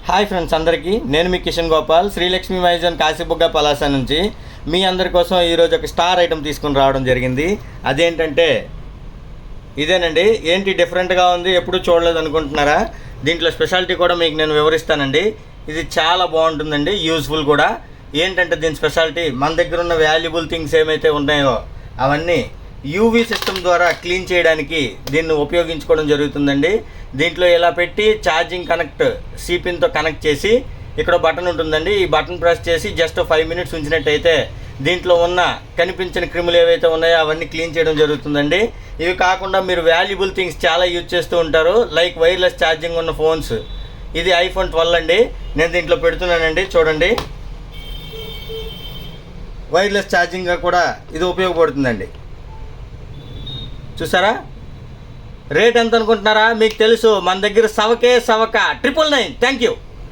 Hi friends అందరికీ, నేను మీ కిషన్ గోపాల్, శ్రీలక్ష్మి మైజన్ కాశీబుగ్గ పలాస నుంచి మీ అందరి కోసం ఈరోజు ఒక స్టార్ ఐటెం తీసుకుని రావడం జరిగింది. అదేంటంటే ఇదేనండి. ఏంటి డిఫరెంట్గా ఉంది, ఎప్పుడు చూడలేదు అనుకుంటున్నారా? దీంట్లో స్పెషాలిటీ కూడా మీకు నేను వివరిస్తానండి. ఇది చాలా బాగుంటుందండి, యూజ్ఫుల్ కూడా. ఏంటంటే దీని స్పెషాలిటీ, మన దగ్గర ఉన్న వాల్యుబుల్ థింగ్స్ ఏమైతే ఉన్నాయో అవన్నీ యూవీ సిస్టమ్ ద్వారా క్లీన్ చేయడానికి దీన్ని ఉపయోగించుకోవడం జరుగుతుందండి. దీంట్లో ఇలా పెట్టి ఛార్జింగ్ కనెక్ట్ సిపిన్తో కనెక్ట్ చేసి ఇక్కడ బటన్ ఉంటుందండి. ఈ బటన్ ప్రెస్ చేసి జస్ట్ 5 minutes ఉంచినట్టయితే దీంట్లో ఉన్న కనిపించిన క్రిములు ఏవైతే ఉన్నాయో అవన్నీ క్లీన్ చేయడం జరుగుతుందండి. ఇవి కాకుండా మీరు వాల్యుబుల్ థింగ్స్ చాలా యూజ్ చేస్తూ ఉంటారు, లైక్ వైర్లెస్ ఛార్జింగ్ ఉన్న ఫోన్స్. ఇది iPhone 12 అండి. నేను దీంట్లో పెడుతున్నానండి, చూడండి. వైర్లెస్ ఛార్జింగ్గా కూడా ఇది ఉపయోగపడుతుందండి. చూసారా? రేట్ ఎంత అనుకుంటున్నారా? మీకు తెలుసు, మన దగ్గర సవకే సవక 999. Thank you.